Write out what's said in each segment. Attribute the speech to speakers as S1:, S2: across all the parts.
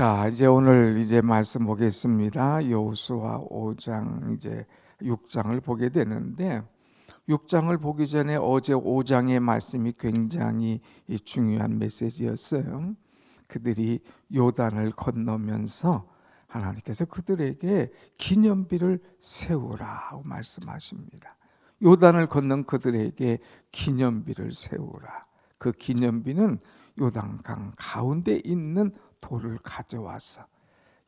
S1: 자, 이제 오늘 말씀 보겠습니다. 여호수아 5장 6장을 보게 되는데 6장을 보기 전에 어제 5장의 말씀이 굉장히 중요한 메시지였어요. 그들이 요단을 건너면서 하나님께서 그들에게 기념비를 세우라고 말씀하십니다. 요단을 건넌 그들에게 기념비를 세우라. 그 기념비는 요단강 가운데 있는 돌을 가져와서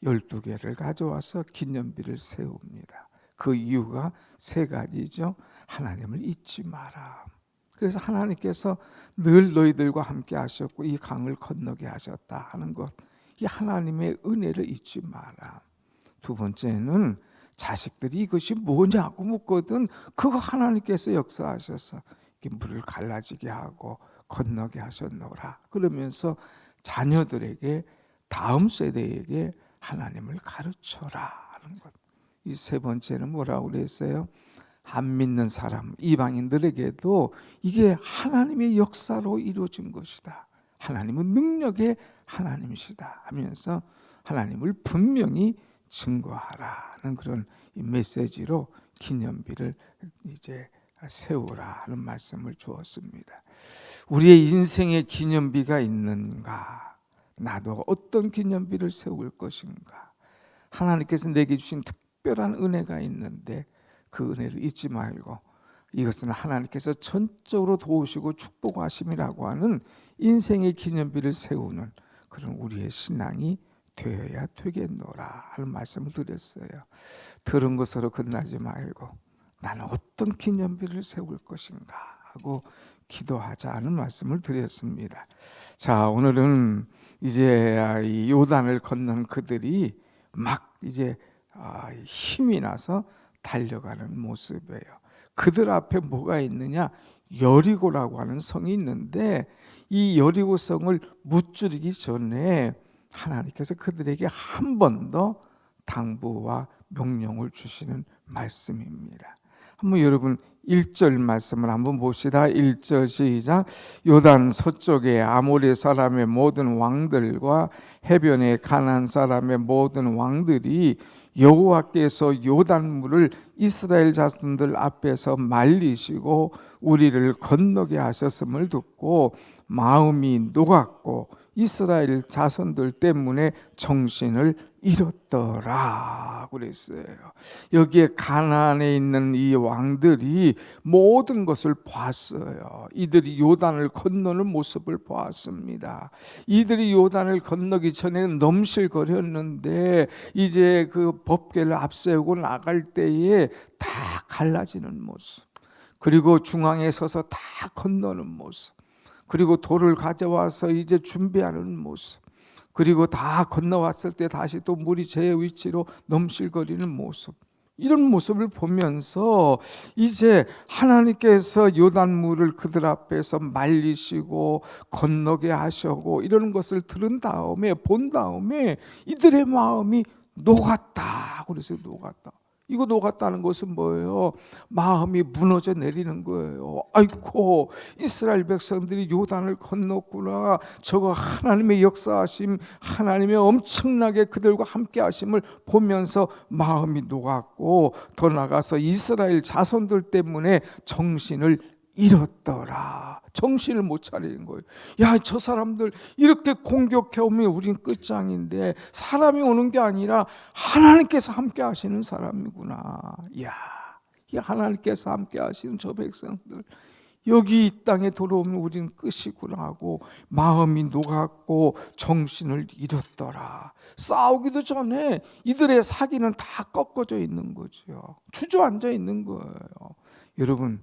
S1: 12개를 가져와서 기념비를 세웁니다. 그 이유가 세 가지죠. 하나님을 잊지 마라. 그래서 하나님께서 늘 너희들과 함께 하셨고 이 강을 건너게 하셨다 하는 것, 이 하나님의 은혜를 잊지 마라. 두 번째는 자식들이 이것이 뭐냐고 묻거든 그거 하나님께서 역사하셔서 물을 갈라지게 하고 건너게 하셨노라. 그러면서 자녀들에게 다음 세대에게 하나님을 가르쳐라 하는 것. 이 세 번째는 뭐라고 그랬어요? 안 믿는 사람, 이방인들에게도 이게 하나님의 역사로 이루어진 것이다. 하나님은 능력의 하나님이시다 하면서 하나님을 분명히 증거하라는 그런 메시지로 기념비를 세우라 하는 말씀을 주었습니다. 우리의 인생에 기념비가 있는가? 나도 어떤 기념비를 세울 것인가? 하나님께서 내게 주신 특별한 은혜가 있는데 그 은혜를 잊지 말고 이것은 하나님께서 전적으로 도우시고 축복하심이라고 하는 인생의 기념비를 세우는 그런 우리의 신앙이 되어야 되겠노라 하는 말씀을 드렸어요. 들은 것으로 끝나지 말고 나는 어떤 기념비를 세울 것인가 하고 기도하자는 말씀을 드렸습니다. 자, 오늘은 이 요단을 건넌 그들이 막 힘이 나서 달려가는 모습이에요. 그들 앞에 뭐가 있느냐? 여리고라고 하는 성이 있는데 이 여리고 성을 무찌르기 전에 하나님께서 그들에게 한 번 더 당부와 명령을 주시는 말씀입니다. 한번 여러분 1절 말씀을 한번 봅시다. 1절 시작. 요단 서쪽에 아모리 사람의 모든 왕들과 해변에 가나안 사람의 모든 왕들이 여호와께서 요단물을 이스라엘 자손들 앞에서 말리시고 우리를 건너게 하셨음을 듣고 마음이 녹았고 이스라엘 자손들 때문에 정신을 잃었더라 그랬어요. 여기에 가나안에 있는 이 왕들이 모든 것을 봤어요. 이들이 요단을 건너는 모습을 보았습니다. 이들이 요단을 건너기 전에는 넘실거렸는데 이제 그 법궤를 앞세우고 나갈 때에 다 갈라지는 모습, 그리고 중앙에 서서 다 건너는 모습, 그리고 돌을 가져와서 이제 준비하는 모습, 그리고 다 건너왔을 때 다시 또 물이 제 위치로 넘실거리는 모습, 이런 모습을 보면서 이제 하나님께서 요단물을 그들 앞에서 말리시고 건너게 하시고 이런 것을 들은 다음에 본 다음에 이들의 마음이 녹았다. 그래서 녹았다. 이거 녹았다는 것은 뭐예요? 마음이 무너져 내리는 거예요. 아이고, 이스라엘 백성들이 요단을 건넜구나. 저거 하나님의 역사하심, 하나님의 엄청나게 그들과 함께 하심을 보면서 마음이 녹았고, 더 나가서 이스라엘 자손들 때문에 정신을 잃었더라. 정신을 못 차리는 거예요. 야, 저 사람들 이렇게 공격해 오면 우린 끝장인데 사람이 오는 게 아니라 하나님께서 함께 하시는 사람이구나. 야, 이 하나님께서 함께 하시는 저 백성들 여기 이 땅에 들어오면 우린 끝이구나 하고 마음이 녹았고 정신을 잃었더라. 싸우기도 전에 이들의 사기는 다 꺾어져 있는 거죠. 주저앉아 있는 거예요. 여러분,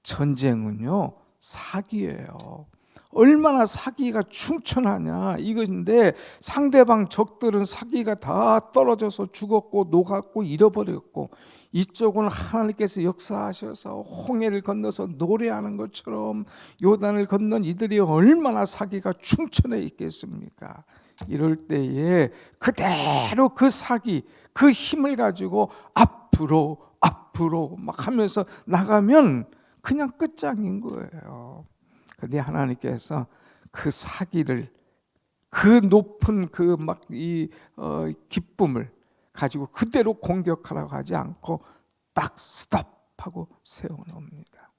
S1: 전쟁은요 사기예요. 얼마나 사기가 충천하냐 이것인데 상대방 적들은 사기가 다 떨어져서 죽었고 녹았고 잃어버렸고 이쪽은 하나님께서 역사하셔서 홍해를 건너서 노래하는 것처럼 요단을 건넌 이들이 얼마나 사기가 충천해 있겠습니까? 이럴 때에 그대로 그 사기, 그 힘을 가지고 앞으로 막 하면서 나가면 그냥 끝장인 거예요. 그런데 하나님께서 그 사기를 그 높은 그 막 이 기쁨을 가지고 그대로 공격하라고 하지 않고 딱 스톱하고 세워놓습니다.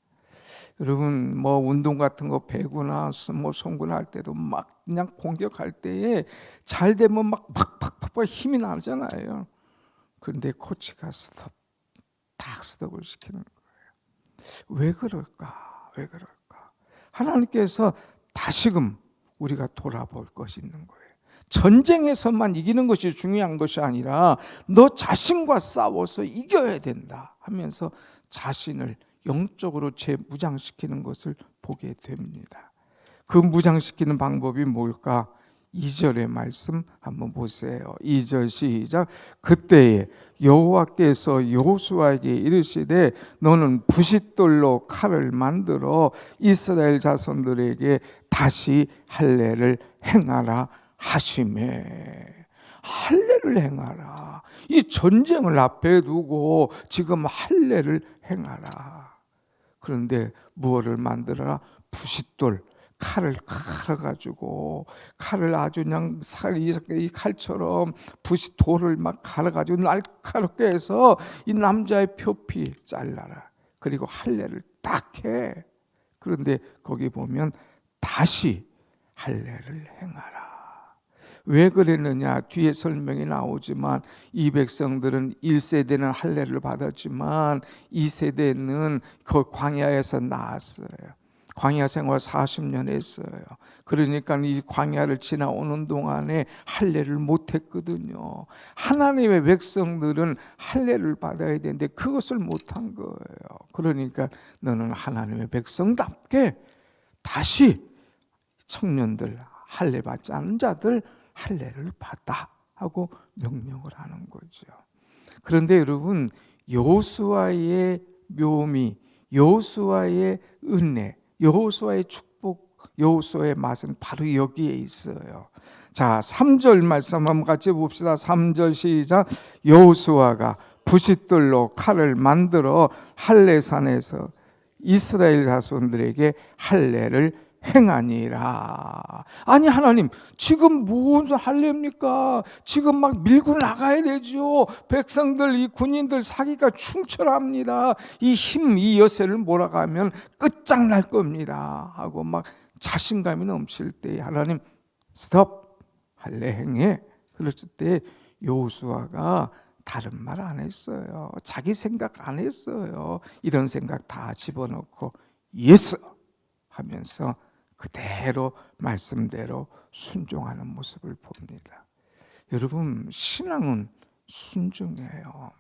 S1: 여러분 뭐 운동 같은 거 배구나 뭐 송구나 할 때도 막 그냥 공격할 때에 잘 되면 막 팍팍팍 힘이 나잖아요. 그런데 코치가 스톱, 딱 스톱을 시키는 거예요. 왜 그럴까? 왜 그럴까? 하나님께서 다시금 우리가 돌아볼 것이 있는 거예요. 전쟁에서만 이기는 것이 중요한 것이 아니라 너 자신과 싸워서 이겨야 된다 하면서 자신을 영적으로 재무장시키는 것을 보게 됩니다. 그 무장시키는 방법이 뭘까? 2절의 말씀 한번 보세요. 2절 시작. 그때에 여호와께서 여호수아에게 이르시되 너는 부싯돌로 칼을 만들어 이스라엘 자손들에게 다시 할례를 행하라 하시매. 할례를 행하라. 이 전쟁을 앞에 두고 지금 할례를 행하라. 그런데 무엇을 만들어라? 부싯돌, 칼을 갈아가지고 칼을 아주 그냥 이 칼처럼 부싯돌을 막 갈아가지고 날카롭게 해서 이 남자의 표피 잘라라. 그리고 할례를 딱 해. 그런데 거기 보면 다시 할례를 행하라. 왜 그랬느냐? 뒤에 설명이 나오지만 이 백성들은 1세대는 할례를 받았지만 2세대는 그 광야에서 나왔어요. 광야 생활 40년 했어요. 그러니까 이 광야를 지나오는 동안에 할례를 못했거든요. 하나님의 백성들은 할례를 받아야 되는데 그것을 못한 거예요. 그러니까 너는 하나님의 백성답게 다시 청년들, 할례 받지 않은 자들 할례를 받아 하고 명령을 하는 거죠. 그런데 여러분 여호수아의 묘미, 여호수아의 은혜, 여호수아의 축복, 여호수아의 맛은 바로 여기에 있어요. 자, 3절 말씀 한번 같이 봅시다. 3절 시작. 여호수아가 부싯돌로 칼을 만들어 할례산에서 이스라엘 자손들에게 할례를 행하니라. 아니 하나님 지금 무슨 할례입니까? 지금 막 밀고 나가야 되죠. 백성들 이 군인들 사기가 충철합니다. 이 힘 이 여세를 몰아가면 끝장날 겁니다 하고 막 자신감이 넘칠 때 하나님 스톱 할례 행해. 그랬을 때 여호수아가 다른 말 안 했어요. 자기 생각 안 했어요. 이런 생각 다 집어넣고 예스 하면서 그대로 말씀대로 순종하는 모습을 봅니다. 여러분 신앙은 순종이에요.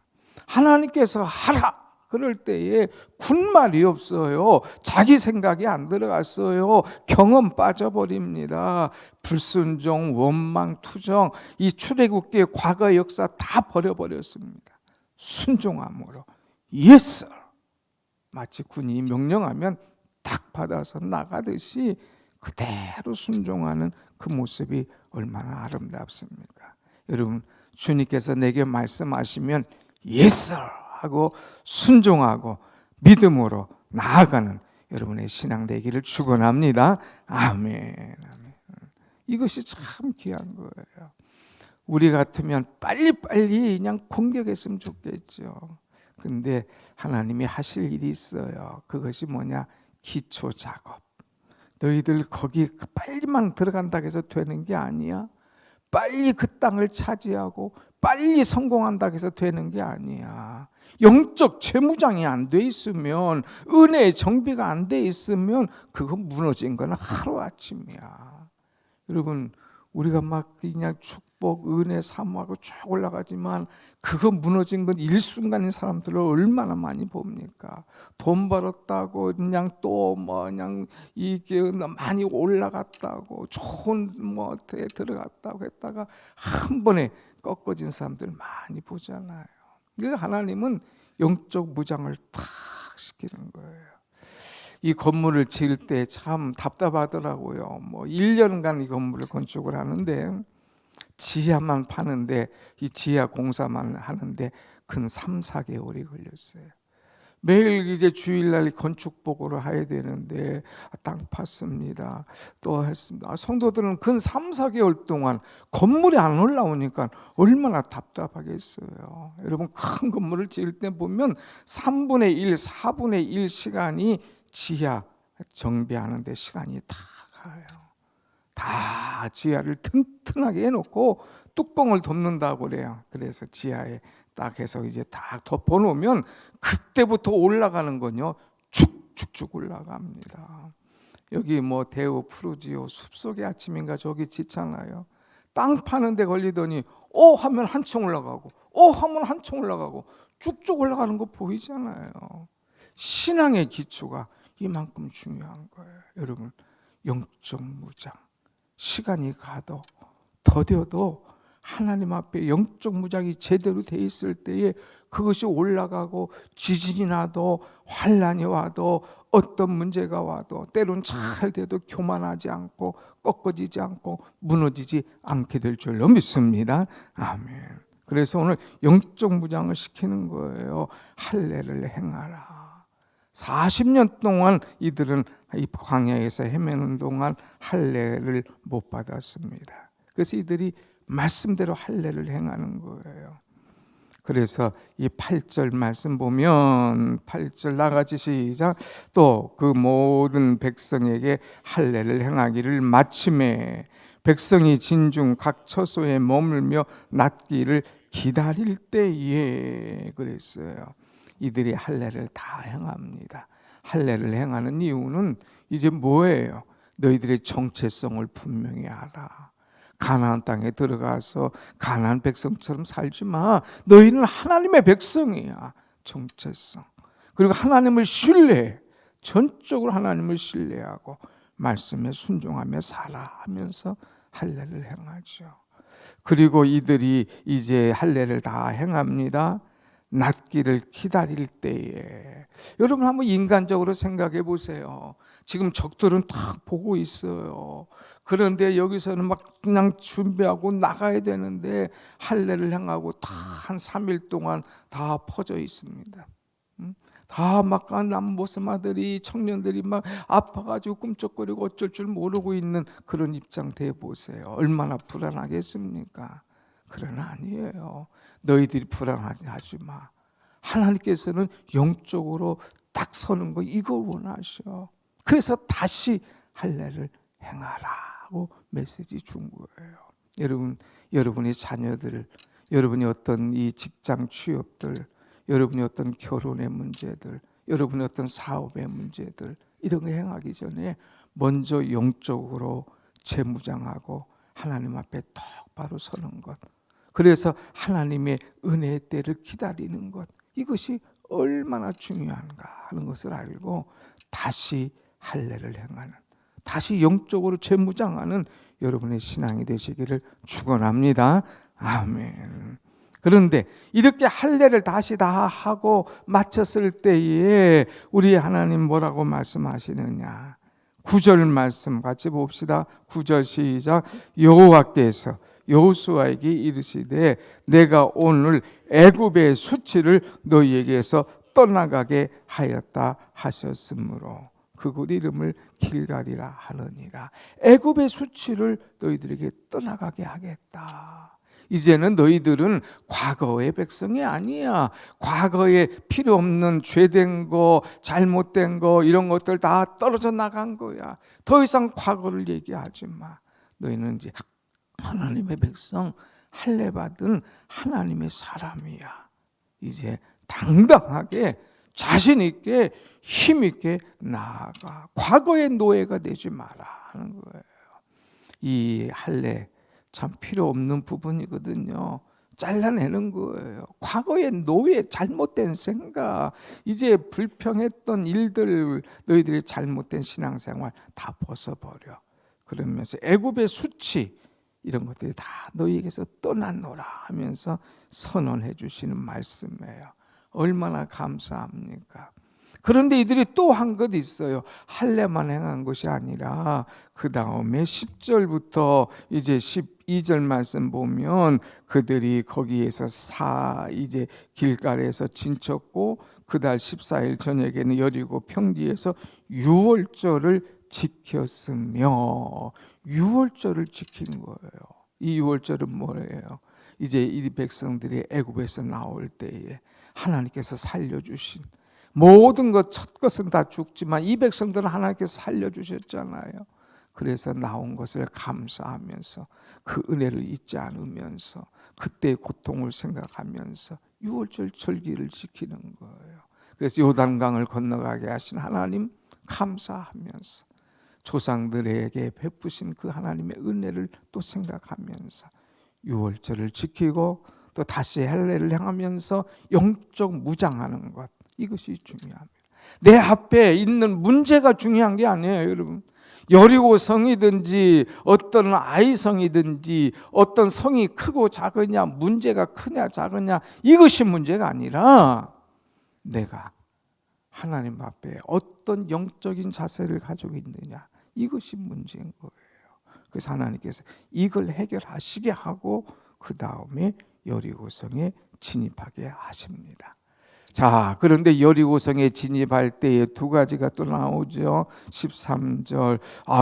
S1: 하나님께서 하라 그럴 때에 군말이 없어요. 자기 생각이 안 들어갔어요. 경험 빠져버립니다. 불순종, 원망, 투정, 이 출애굽기의 과거 역사 다 버려버렸습니다. 순종함으로 예스 마치 군이 명령하면 딱 받아서 나가듯이 그대로 순종하는 그 모습이 얼마나 아름답습니까? 여러분 주님께서 내게 말씀하시면 예스 하고 순종하고 믿음으로 나아가는 여러분의 신앙 되기를 축원합니다. 아멘. 이것이 참 귀한 거예요. 우리 같으면 빨리빨리 그냥 공격했으면 좋겠죠. 근데 하나님이 하실 일이 있어요. 그것이 뭐냐? 기초 작업. 너희들 거기 빨리만 들어간다고 해서 되는 게 아니야. 빨리 그 땅을 차지하고 빨리 성공한다고 해서 되는 게 아니야. 영적 재무장이 안 돼 있으면, 은혜의 정비가 안 돼 있으면 그거 무너진 건 하루아침이야. 여러분 우리가 막 그냥 축복, 은혜, 사모하고 쭉 올라가지만 그거 무너진 건 일순간인 사람들을 얼마나 많이 봅니까? 돈 벌었다고 그냥 또 뭐 그냥 이게 많이 올라갔다고 좋은 뭐에 들어갔다고 했다가 한 번에 꺾어진 사람들 많이 보잖아요. 그러니까 하나님은 영적 무장을 탁 시키는 거예요. 이 건물을 지을 때 참 답답하더라고요. 뭐 1년간 이 건물을 건축을 하는데 지하만 파는데 이 지하 공사만 하는데 근 3, 4개월이 걸렸어요. 매일 이제 주일날 건축 보고를 해야 되는데 땅 팠습니다. 또 했습니다. 성도들은 근 3, 4개월 동안 건물이 안 올라오니까 얼마나 답답하겠어요. 여러분, 큰 건물을 지을 때 보면 3분의 1, 4분의 1 시간이 지하 정비하는 데 시간이 다 가요. 다 지하를 튼튼하게 해놓고 뚜껑을 덮는다고 그래요. 그래서 지하에 딱 해서 이제 딱 덮어놓으면 그때부터 올라가는 건요, 쭉쭉쭉 올라갑니다. 여기 뭐 대우 프루지오 숲속의 아침인가 저기 짓잖아요. 땅 파는 데 걸리더니 하면 한층 올라가고 하면 한층 올라가고 쭉쭉 올라가는 거 보이잖아요. 신앙의 기초가 이만큼 중요한 거예요. 여러분, 영적 무장. 시간이 가도 더뎌도 하나님 앞에 영적 무장이 제대로 돼 있을 때에 그것이 올라가고, 지진이 나도 환란이 와도 어떤 문제가 와도 때론 잘 돼도 교만하지 않고 꺾어지지 않고 무너지지 않게 될 줄로 믿습니다. 아멘. 그래서 오늘 영적 무장을 시키는 거예요. 할례를 행하라. 40년 동안 이들은 이 광야에서 헤매는 동안 할례를 못 받았습니다. 그래서 이들이 말씀대로 할례를 행하는 거예요. 그래서 이 8절 말씀 보면 8절 나같이 시작. 또 그 모든 백성에게 할례를 행하기를 마침에 백성이 진중 각 처소에 머물며 낫기를 기다릴 때에 그랬어요. 이들이 할례를 다 행합니다. 할례를 행하는 이유는 이제 뭐예요? 너희들의 정체성을 분명히 알아. 가나안 땅에 들어가서 가나안 백성처럼 살지 마. 너희는 하나님의 백성이야. 정체성. 그리고 하나님을 신뢰해. 전적으로 하나님을 신뢰하고 말씀에 순종하며 살아 하면서 할례를 행하죠. 그리고 이들이 이제 할례를 다 행합니다. 낫기를 기다릴 때에. 여러분, 한번 인간적으로 생각해 보세요. 지금 적들은 딱 보고 있어요. 그런데 여기서는 막 그냥 준비하고 나가야 되는데 할례를 행하고 다 한 3일 동안 다 퍼져 있습니다. 다 막 남모스마들이, 청년들이 막 아파가지고 꿈쩍거리고 어쩔 줄 모르고 있는 그런 입장 돼 보세요. 얼마나 불안하겠습니까? 그러나 아니에요. 너희들이 불안하지 마. 하나님께서는 영적으로 딱 서는 거 이걸 원하셔. 그래서 다시 할례를 행하라고 메시지 준 거예요. 여러분, 여러분의 자녀들, 여러분이 어떤 이 직장 취업들, 여러분이 어떤 결혼의 문제들, 여러분이 어떤 사업의 문제들, 이런 거 행하기 전에 먼저 영적으로 재무장하고 하나님 앞에 똑바로 서는 것, 그래서 하나님의 은혜의 때를 기다리는 것, 이것이 얼마나 중요한가 하는 것을 알고 다시 할례를 행하는, 다시 영적으로 재무장하는 여러분의 신앙이 되시기를 축원합니다. 아멘. 그런데 이렇게 할례를 다시 다 하고 마쳤을 때에 우리 하나님 뭐라고 말씀하시느냐? 9절 말씀 같이 봅시다. 9절 시작. 여호와께서 여호수아에게 이르시되 내가 오늘 애굽의 수치를 너희에게서 떠나가게 하였다 하셨으므로 그곳 이름을 길갈이라 하느니라. 애굽의 수치를 너희들에게 떠나가게 하겠다. 이제는 너희들은 과거의 백성이 아니야. 과거에 필요 없는 죄된 거, 잘못된 거, 이런 것들 다 떨어져 나간 거야. 더 이상 과거를 얘기하지 마. 너희는 이제 하나님의 백성, 할례 받은 하나님의 사람이야. 이제 당당하게 자신 있게 힘 있게 나아가. 과거의 노예가 되지 마라 하는 거예요. 이 할례 참 필요 없는 부분이거든요. 잘라내는 거예요. 과거의 노예, 잘못된 생각, 이제 불평했던 일들, 너희들의 잘못된 신앙생활 다 벗어버려. 그러면서 애굽의 수치, 이런 것들이 다 너희에게서 떠났노라 하면서 선언해 주시는 말씀이에요. 얼마나 감사합니까? 그런데 이들이 또 한 것 있어요. 할례만 행한 것이 아니라 그 다음에 10절부터 이제 12절 말씀 보면 그들이 거기에서 이제 길갈에서 진쳤고 그달 14일 저녁에는 여리고 평지에서 유월절을 지켰으며, 유월절을 지킨 거예요. 이 유월절은 뭐예요? 이제 이 백성들이 애굽에서 나올 때에 하나님께서 살려주신 모든 것, 첫 것은 다 죽지만 이 백성들은 하나님께서 살려주셨잖아요. 그래서 나온 것을 감사하면서 그 은혜를 잊지 않으면서 그때의 고통을 생각하면서 유월절 절기를 지키는 거예요. 그래서 요단강을 건너가게 하신 하나님 감사하면서 조상들에게 베푸신 그 하나님의 은혜를 또 생각하면서 유월절을 지키고 또 다시 헬레를 향하면서 영적 무장하는 것, 이것이 중요합니다. 내 앞에 있는 문제가 중요한 게 아니에요, 여러분. 여리고 성이든지 어떤 아이성이든지 어떤 성이 크고 작으냐, 문제가 크냐 작으냐, 이것이 문제가 아니라 내가 하나님 앞에 어떤 영적인 자세를 가지고 있느냐, 이것이 문제인 거예요. 그래서 하나님께서 이걸 해결하시게 하고 그 다음에 여리고성에 진입하게 하십니다. 자, 그런데 여리고성에 진입할 때에 두 가지가 또 나오죠. 13절,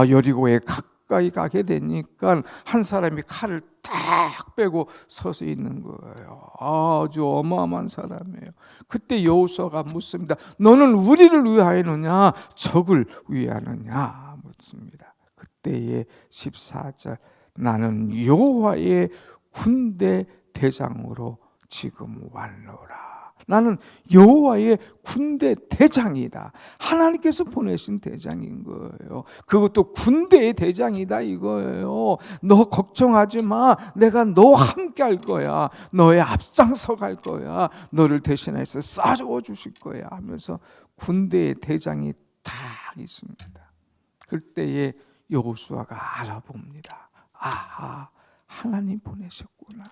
S1: 여리고에 가까이 가게 되니까 한 사람이 칼을 딱 빼고 서서 있는 거예요. 아주 어마어마한 사람이에요. 그때 여호수아가 묻습니다. 너는 우리를 위하여느냐 적을 위하느냐 묻습니다. 그때의 14절, 나는 여호와의 군대 대장으로 지금 왔노라. 나는 여호와의 군대 대장이다. 하나님께서 보내신 대장인 거예요. 그것도 군대의 대장이다 이거예요. 너 걱정하지 마. 내가 너와 함께 할 거야. 너의 앞장서 갈 거야. 너를 대신해서 싸워 주실 거야 하면서 군대의 대장이 딱 있습니다. 그때에 여호수아가 알아봅니다. 아하, 하나님 보내셨구나.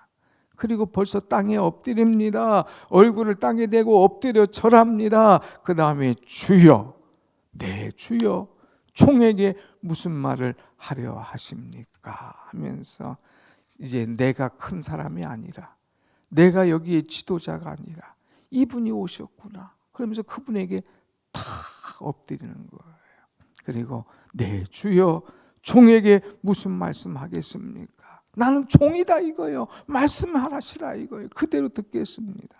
S1: 그리고 벌써 땅에 엎드립니다. 얼굴을 땅에 대고 엎드려 절합니다. 그 다음에 주여, 네 주여, 총에게 무슨 말을 하려 하십니까? 하면서 이제 내가 큰 사람이 아니라, 내가 여기에 지도자가 아니라 이분이 오셨구나. 그러면서 그분에게 탁 엎드리는 거예요. 그리고 네 주여, 총에게 무슨 말씀하겠습니까? 나는 종이다 이거예요. 말씀하시라 이거예요. 그대로 듣겠습니다.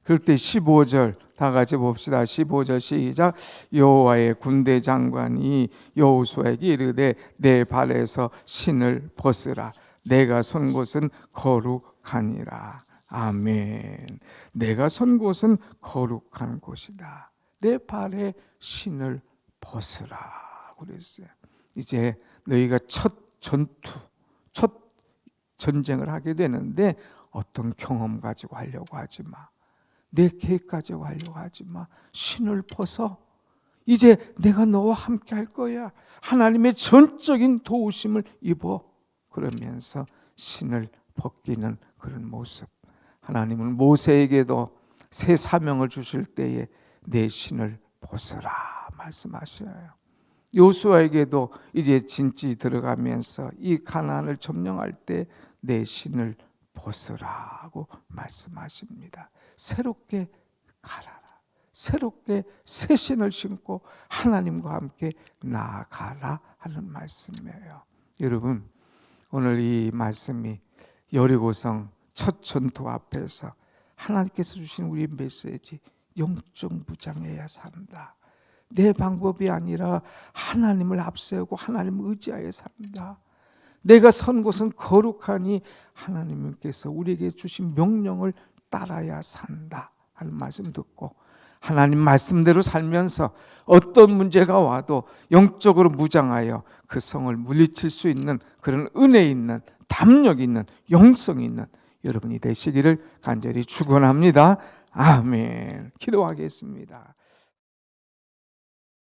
S1: 그럴 때 15절 다 같이 봅시다. 15절 시작. 여호와의 군대 장관이 여호수아에게 이르되 내 발에서 신을 벗으라. 내가 선 곳은 거룩하니라. 아멘. 내가 선 곳은 거룩한 곳이다. 내 발에 신을 벗으라 그랬어요. 이제 너희가 첫 전쟁을 하게 되는데 어떤 경험 가지고 하려고 하지 마. 내 계획 가지고 하려고 하지 마. 신을 벗어. 이제 내가 너와 함께 할 거야. 하나님의 전적인 도우심을 입어. 그러면서 신을 벗기는 그런 모습. 하나님은 모세에게도 새 사명을 주실 때에 내 신을 벗으라 말씀하셔요. 여호수아에게도 이제 진지 들어가면서 이 가나안을 점령할 때 내 신을 벗으라고 말씀하십니다. 새롭게 가라라. 새롭게 새 신을 신고 하나님과 함께 나아가라 하는 말씀이에요. 여러분, 오늘 이 말씀이 여리고성 첫 전투 앞에서 하나님께서 주신 우리 메시지, 영적 무장해야 산다. 내 방법이 아니라 하나님을 앞세우고 하나님을 의지하여 산다. 내가 선 곳은 거룩하니 하나님께서 우리에게 주신 명령을 따라야 산다 하는 말씀 듣고 하나님 말씀대로 살면서 어떤 문제가 와도 영적으로 무장하여 그 성을 물리칠 수 있는 그런 은혜 있는, 담력 있는, 영성 있는 여러분이 되시기를 간절히 축원합니다. 아멘. 기도하겠습니다.